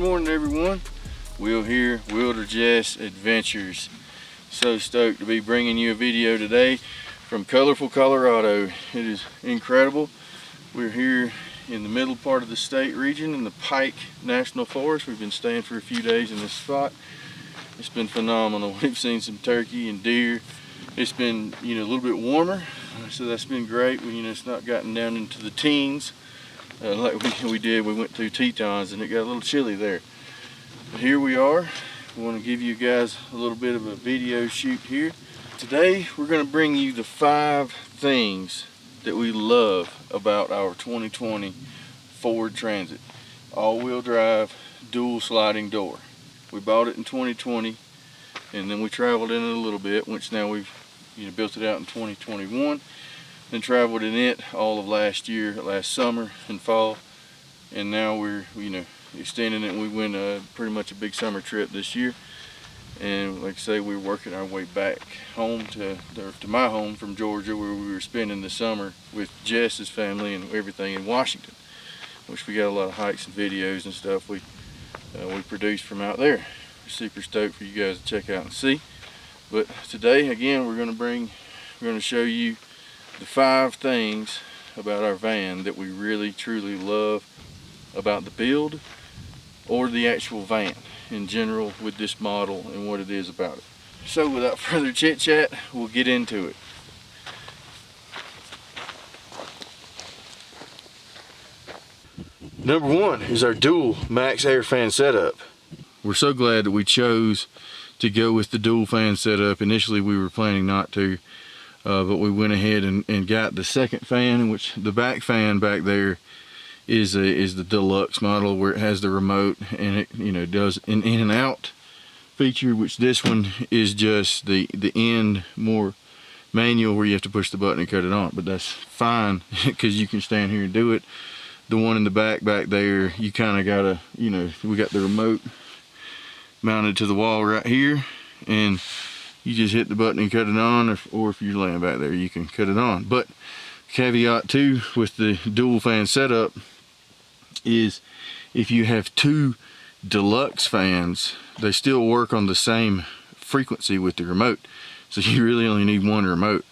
morning everyone. Will here, Willderjess Adventures. So stoked to be bringing you a video today from colorful Colorado. It is incredible. We're here in the middle part of the state region in the Pike National Forest. We've been staying for a few days in this spot. It's been phenomenal. We've seen some turkey and deer. It's been, a little bit warmer, so that's been great. It's not gotten down into the teens like we did. We went through Tetons and it got a little chilly there. But here we are. We want to give you guys a little bit of a video shoot here. Today we're going to bring you the 5 things that we love about our 2020 Ford Transit all-wheel drive dual sliding door. We bought it in 2020 and then we traveled in it a little bit, which now we've built it out in 2021. Then traveled in it all of last year, last summer and fall, and now we're extending it. We went pretty much a big summer trip this year, and like I say, we're working our way back home to my home from Georgia, where we were spending the summer with Jess's family and everything in Washington, which we got a lot of hikes and videos and stuff we produced from out there. We're super stoked for you guys to check out and see. But today again we're going to show you the 5 things about our van that we really truly love about the build or the actual van in general with this model and what it is about it. So without further chit chat, we'll get into it. Number 1 is our dual Maxxair fan setup. We're so glad that we chose to go with the dual fan setup. Initially we were planning not to, but we went ahead and got the second fan, which the back fan back there is the deluxe model, where it has the remote and it does an in and out feature, which this one is just the end more manual, where you have to push the button and cut it on. But that's fine because you can stand here and do it. The one in the back there, you kind of gotta, we got the remote mounted to the wall right here, and you just hit the button and cut it on, or if you're laying back there you can cut it on. But caveat too with the dual fan setup is if you have 2 deluxe fans, they still work on the same frequency with the remote, so you really only need 1 remote.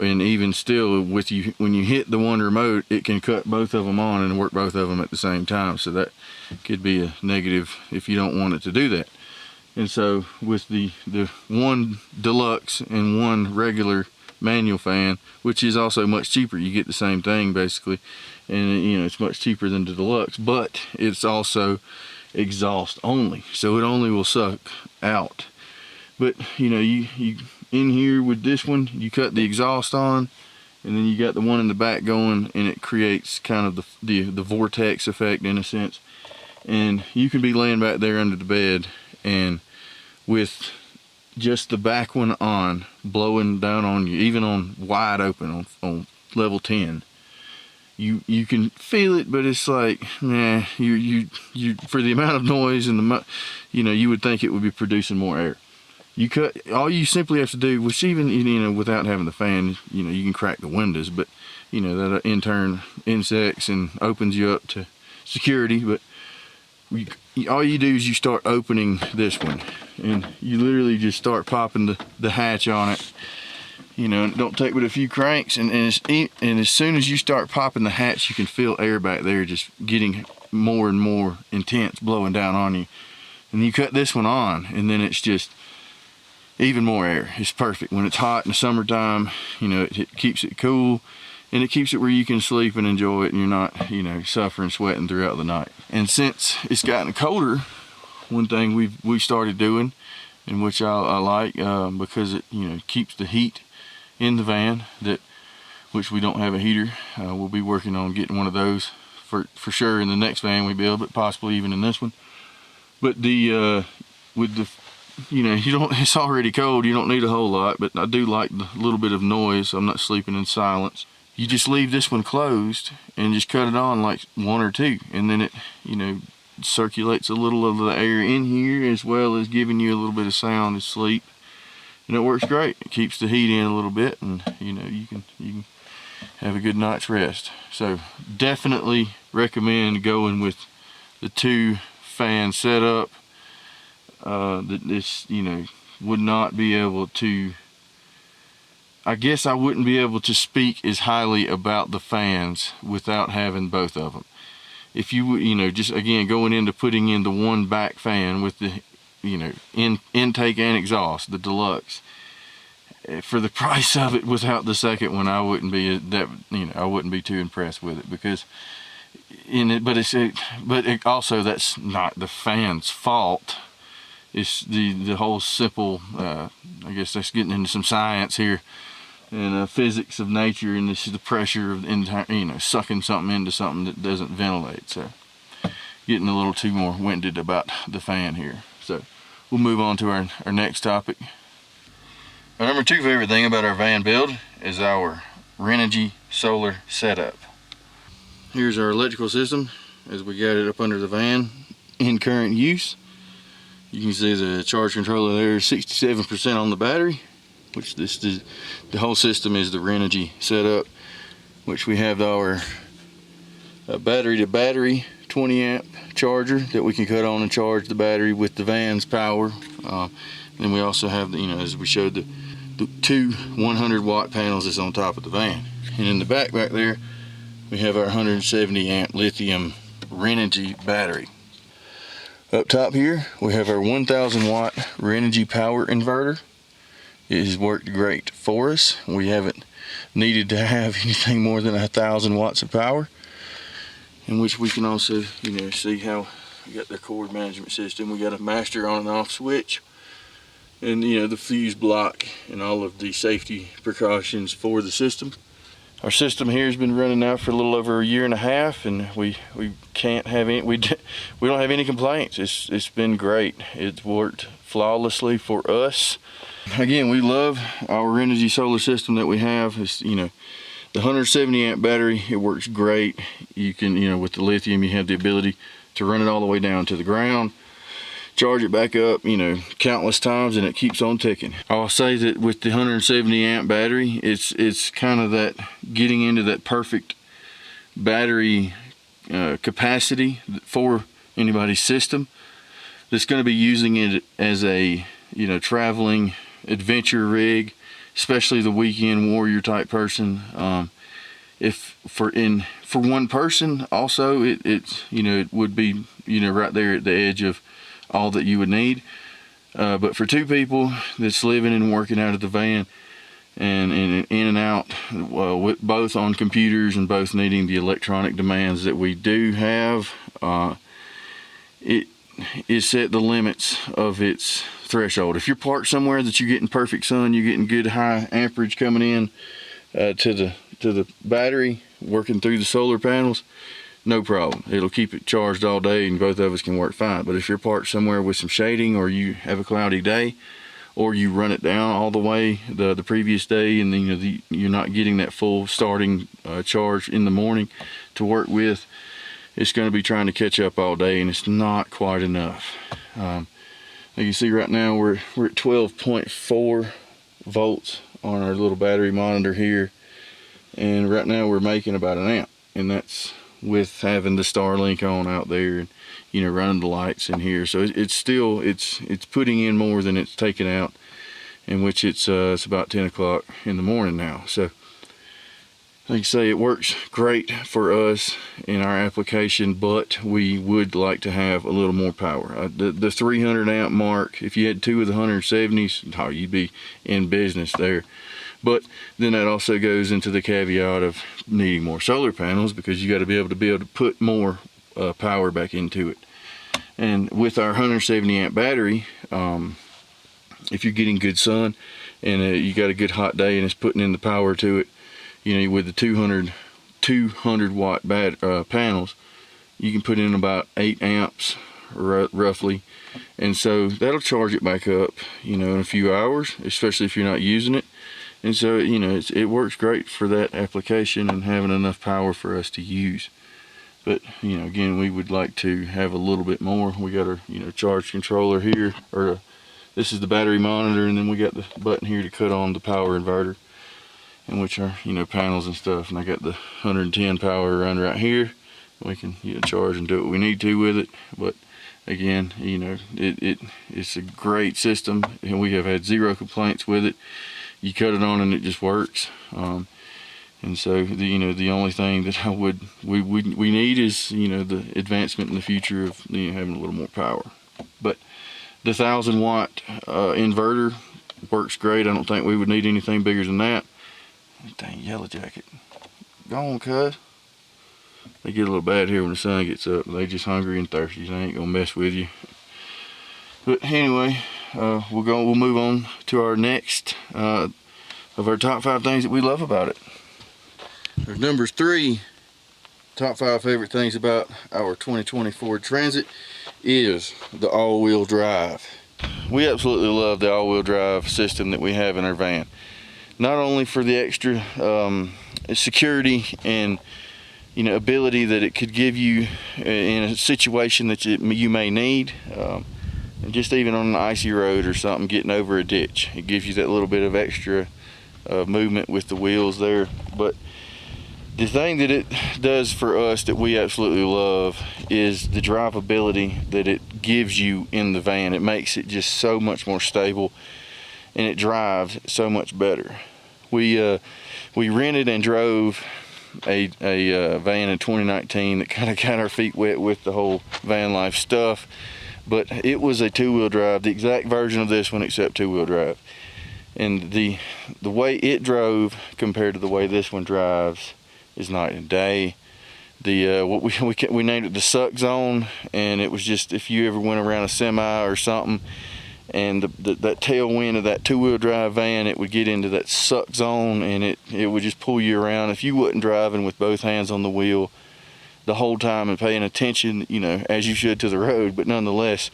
And even still, with when you hit the 1 remote, it can cut both of them on and work both of them at the same time, so that could be a negative if you don't want it to do that. And so with the 1 deluxe and 1 regular manual fan, which is also much cheaper, you get the same thing basically, and it's much cheaper than the deluxe, but it's also exhaust only, so it only will suck out. But you in here with this one, you cut the exhaust on, and then you got the one in the back going, and it creates kind of the vortex effect in a sense. And you can be laying back there under the bed, and with just the back one on, blowing down on you, even on wide open on level 10, you can feel it, but it's like, nah, you for the amount of noise and you would think it would be producing more air. All you simply have to do, which even without having the fan, you can crack the windows, but that in turn insects and opens you up to security. But all you do is you start opening this one, and you literally just start popping the hatch on it. It don't take but a few cranks, and as soon as you start popping the hatch, you can feel air back there just getting more and more intense, blowing down on you. And you cut this one on, and then it's just even more air. It's perfect when it's hot in the summertime. It keeps it cool, and it keeps it where you can sleep and enjoy it, and you're not suffering, sweating throughout the night. And since it's gotten colder, one thing we started doing, and which I like, because it keeps the heat in the van, which we don't have a heater. We'll be working on getting one of those for sure in the next van we build, but possibly even in this one. But with the it's already cold, you don't need a whole lot, but I do like the little bit of noise, so I'm not sleeping in silence. You just leave this one closed and just cut it on like 1 or 2, and then it circulates a little of the air in here, as well as giving you a little bit of sound to sleep, and it works great. It keeps the heat in a little bit, and you can have a good night's rest. So definitely recommend going with the 2 fan setup, that this, you know, would not be able to, I guess I wouldn't be able to speak as highly about the fans without having both of them. If you know, just again going into putting in the one back fan with the, you know, intake and exhaust, the deluxe, for the price of it without the second one, I wouldn't be that, you know, I wouldn't be too impressed with it, because in it, but it also, that's not the fan's fault. It's the whole simple, I guess that's getting into some science here, and physics of nature, and this is the pressure of, you know, sucking something into something that doesn't ventilate. So getting a little too more winded about the fan here. So we'll move on to our next topic. Our number 2 favorite thing about our van build is our Renogy solar setup. Here's our electrical system as we got it up under the van in current use. You can see the charge controller there is 67% on the battery, which the whole system is the Renogy setup, which we have our battery to battery 20 amp charger that we can cut on and charge the battery with the van's power. Then we also have the, you know, as we showed, the 2 100 watt panels that's on top of the van. And in the back there we have our 170 amp lithium Renogy battery. Up top here we have our 1000 watt Renogy power inverter. It has worked great for us. We haven't needed to have anything more than 1000 watts of power, in which we can also, you know, see how we got the cord management system. We got a master on and off switch, and, you know, the fuse block and all of the safety precautions for the system. Our system here has been running now for a little over a year and a half, and we can't have any, we don't have any complaints. It's been great. It's worked flawlessly for us. Again, we love our Renogy solar system that we have. It's, you know, the 170 amp battery, it works great. You can, you know, with the lithium, you have the ability to run it all the way down to the ground, charge it back up, you know, countless times, and it keeps on ticking. I'll say that with the 170 amp battery, it's kind of that getting into that perfect battery capacity for anybody's system that's going to be using it as a, you know, traveling adventure rig, especially the weekend warrior type person. If for one person also, it's, you know, it would be, you know, right there at the edge of all that you would need. But for 2 people that's living and working out of the van and in and out, with both on computers and both needing the electronic demands that we do have, it is set the limits of its threshold. If you're parked somewhere that you're getting perfect sun, you're getting good high amperage coming in to the battery, working through the solar panels, no problem. It'll keep it charged all day and both of us can work fine. But if you're parked somewhere with some shading, or you have a cloudy day, or you run it down all the way the previous day, and then, you know, you're not getting that full starting charge in the morning to work with, it's going to be trying to catch up all day, and it's not quite enough. Like you see right now, we're at 12.4 volts on our little battery monitor here, and right now we're making about 1 amp, and that's with having the Starlink on out there, and, you know, running the lights in here. So it's still, it's putting in more than it's taking out, in which it's about 10 o'clock in the morning now. So like I say, it works great for us in our application, but we would like to have a little more power. The 300 amp mark, if you had 2 of the 170s, oh, you'd be in business there. But then that also goes into the caveat of needing more solar panels, because you got to be able to put more power back into it. And with our 170 amp battery, if you're getting good sun and you got a good hot day and it's putting in the power to it, you know, with the 200 watt panels, you can put in about 8 amps roughly, and so that'll charge it back up, you know, in a few hours, especially if you're not using it. And so, you know, it works great for that application and having enough power for us to use. But, you know, again, we would like to have a little bit more. We got our, you know, charge controller here, or this is the battery monitor, and then we got the button here to cut on the power inverter, in which are, you know, panels and stuff. And I got the 110 power run right here. We can, you know, charge and do what we need to with it. But again, you know, it's a great system, and we have had zero complaints with it. You cut it on and it just works. And so the only thing that we need is, you know, the advancement in the future of, you know, having a little more power. But the 1,000-watt inverter works great. I don't think we would need anything bigger than that. Dang yellow jacket, go on, cuz. They get a little bad here when the sun gets up. They just hungry and thirsty. They ain't gonna mess with you. But anyway, we'll move on to our next of our top 5 things that we love about it. Our number 3 top 5 favorite things about our 2020 Ford Transit is the all-wheel drive. We absolutely love the all-wheel drive system that we have in our van. Not only for the extra security and, you know, ability that it could give you in a situation that you may need, and just even on an icy road or something, getting over a ditch, it gives you that little bit of extra movement with the wheels there. But the thing that it does for us that we absolutely love is the drivability that it gives you in the van. It makes it just so much more stable, and it drives so much better. We rented and drove a van in 2019 that kind of got our feet wet with the whole van life stuff, but it was a 2-wheel drive, the exact version of this one except 2-wheel drive. And the way it drove compared to the way this one drives is night and day. We named it the suck zone, and it was just if you ever went around a semi or something, and that tailwind of that 2-wheel drive van, it would get into that suck zone, and it would just pull you around if you wasn't driving with both hands on the wheel the whole time and paying attention, you know, as you should to the road. But nonetheless,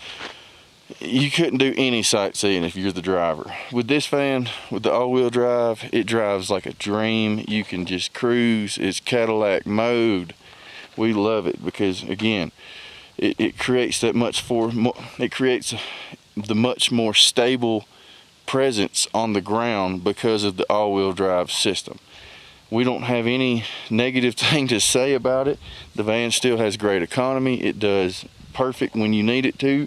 you couldn't do any sightseeing if you're the driver. With this van, with the all-wheel drive, it drives like a dream. You can just cruise. It's Cadillac mode. We love it because, again, it creates that much it creates the much more stable presence on the ground because of the all-wheel drive system. We don't have any negative thing to say about it. The van still has great economy. It does perfect when you need it to.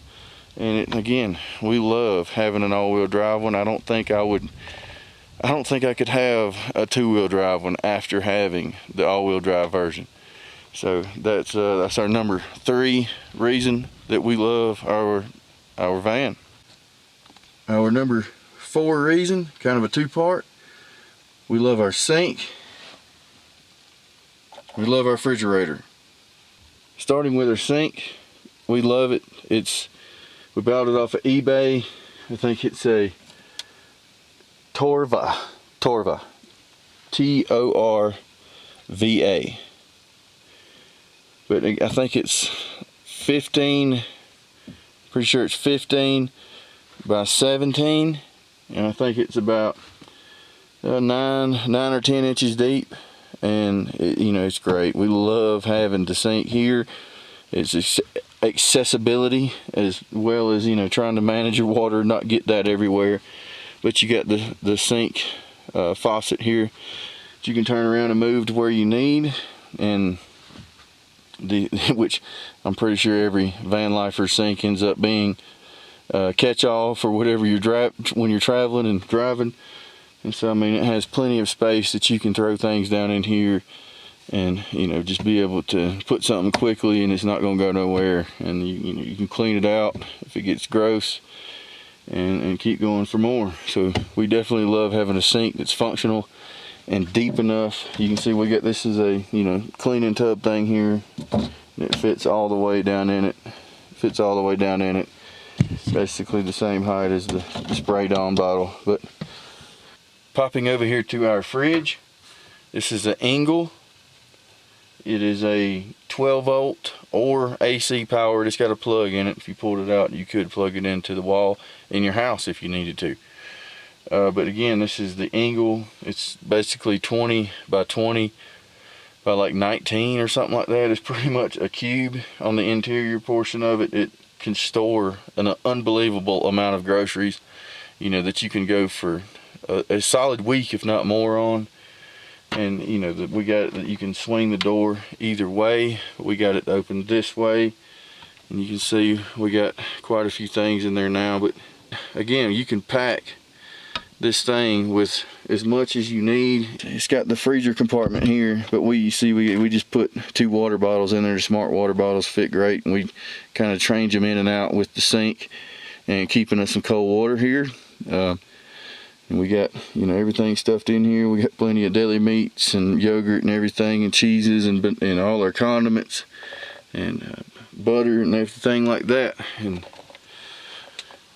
And again, we love having an all-wheel drive one. I don't think I could have a 2-wheel drive one after having the all-wheel drive version. So that's our number 3 reason that we love our van. Our number 4 reason, kind of a 2-part, we love our sink. We love our refrigerator. Starting with our sink, we love it. We bought it off of eBay. I think it's a Torva, Torva. But I think it's 15, pretty sure it's 15 by 17, and I think it's about 9 or 10 inches deep, and it's great. We love having the sink here. It's accessibility as well as, trying to manage your water, not get that everywhere. But you got the sink faucet here that you can turn around and move to where you need, and which I'm pretty sure every van lifer sink ends up being catch-all for whatever when you're traveling and driving. And so, I mean, it has plenty of space that you can throw things down in here and, just be able to put something quickly, and it's not going to go nowhere. And you can clean it out if it gets gross and keep going for more. So we definitely love having a sink that's functional and deep enough. You can see we got this is a cleaning tub thing here, and it fits all the way down in it. It's basically the same height as the spray Dawn bottle. But popping over here to our fridge, this is an Engel. It is a 12 volt or AC powered. It's got a plug in it. If you pulled it out, you could plug it into the wall in your house if you needed to. But again, this is the Engel. It's basically 20 by 20 by like 19 or something like that. It's pretty much a cube. On the interior portion of it, it can store an unbelievable amount of groceries, that you can go for a solid week, if not more, on. And we got that you can swing the door either way. We got it open this way, And you can see we got quite a few things in there now, but again, you can pack this thing with as much as you need. It's got the freezer compartment here, but we just put 2 water bottles in there. The smart water bottles fit great, and we kind of change them in and out with the sink and keeping us some cold water here. And we got, you know, everything stuffed in here. We got plenty of deli meats and yogurt and everything, and cheeses and all our condiments and butter and everything like that. And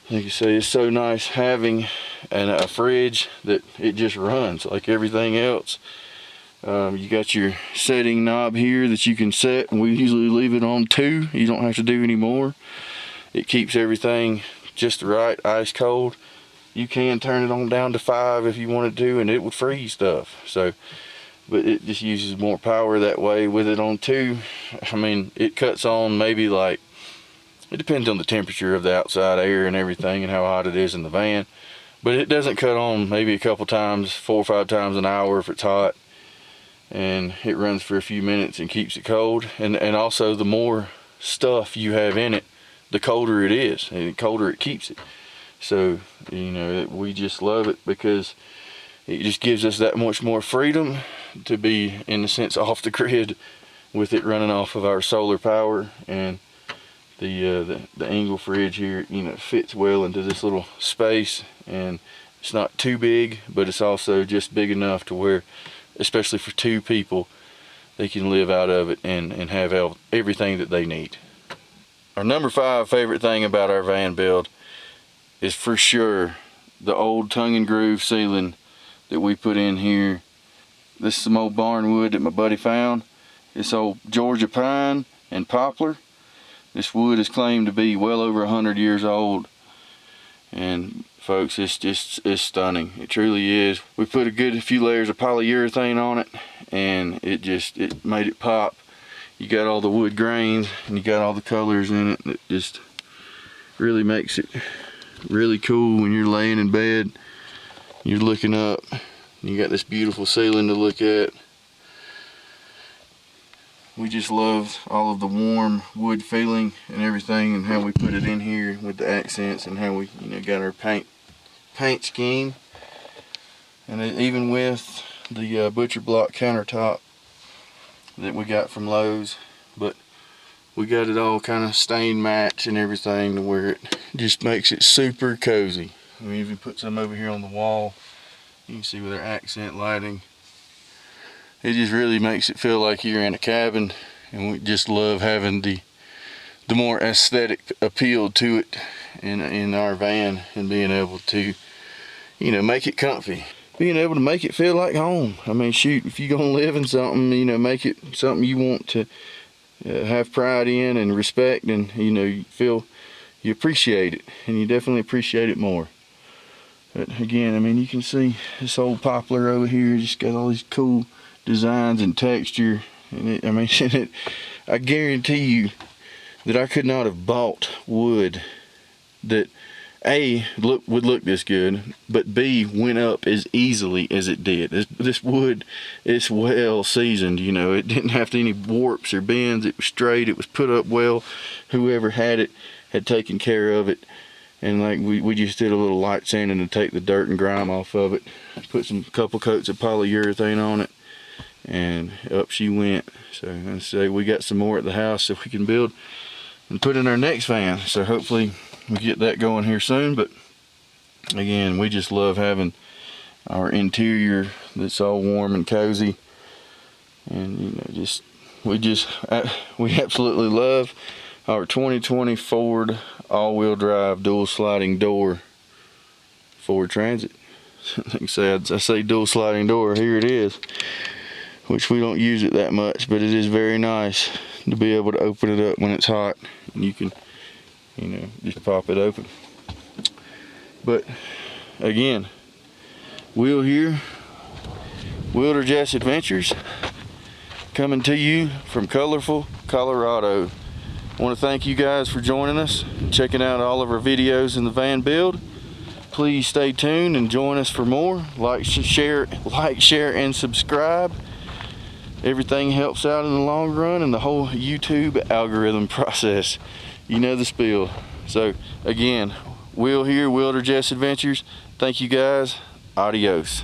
like I say, it's so nice having a fridge that it just runs like everything else. You got your setting knob here that you can set, and we usually leave it on 2. You don't have to do any more. It keeps everything just right, ice cold. You can turn it on down to 5 if you wanted to, and it would freeze stuff. So, but it just uses more power that way. With it on 2, I mean, it cuts on maybe like, it depends on the temperature of the outside air and everything and how hot it is in the van. But it doesn't cut on maybe a couple times, 4 or 5 times an hour if it's hot. And it runs for a few minutes and keeps it cold. And also, the more stuff you have in it, the colder it is, and the colder it keeps it. So, you know, we just love it because it just gives us that much more freedom to be, in a sense, off the grid with it running off of our solar power. And the angle fridge here, you know, fits well into this little space, and it's not too big, but it's also just big enough to where, especially for 2 people, they can live out of it and have everything that they need. Our number 5 favorite thing about our van build is for sure the old tongue and groove ceiling that we put in here. This is some old barn wood that my buddy found. It's old Georgia pine and poplar. This wood is claimed to be well over 100 years old. And folks, it's stunning. It truly is. We put a few layers of polyurethane on it, and it made it pop. You got all the wood grains, and you got all the colors in it. It just really makes it really cool when you're laying in bed, you're looking up, you got this beautiful ceiling to look at. We just love all of the warm wood feeling and everything, and how we put it in here with the accents, and how we, you know, got our paint scheme. And even with the butcher block countertop that we got from Lowe's, but we got it all kind of stain match and everything to where it just makes it super cozy. We even put some over here on the wall. You can see with our accent lighting. It just really makes it feel like you're in a cabin, and we just love having the more aesthetic appeal to it in our van, and being able to, you know, make it comfy. Being able to make it feel like home. I mean, shoot, if you're gonna live in something, you know, make it something you want to have pride in and respect, and, you know, you feel you appreciate it, and you definitely appreciate it more. But again, I mean, you can see this old poplar over here just got all these cool designs and texture, and I mean, I guarantee you that I could not have bought wood that A, would look this good, but B, went up as easily as it did. This wood is well seasoned, you know. It didn't have any warps or bends. It was straight. It was put up well. Whoever had it had taken care of it. And like we just did a little light sanding to take the dirt and grime off of it. Put some couple coats of polyurethane on it, and up she went. So I say we got some more at the house that we can build and put in our next van. So hopefully we get that going here soon. But again, we just love having our interior that's all warm and cozy, and, you know, we absolutely love our 2020 Ford all-wheel drive dual sliding door Ford Transit. Like I say dual sliding door, here it is, which we don't use it that much, but it is very nice to be able to open it up when it's hot, and you can, you know, just pop it open. But again, Will here, Willderjess Adventures, coming to you from colorful Colorado. I want to thank you guys for joining us, checking out all of our videos in the van build. Please stay tuned and join us for more. Like, share, and subscribe. Everything helps out in the long run, and the whole YouTube algorithm process You know the spiel. So again, Will here, Willderjess Adventures. Thank you guys. Adios.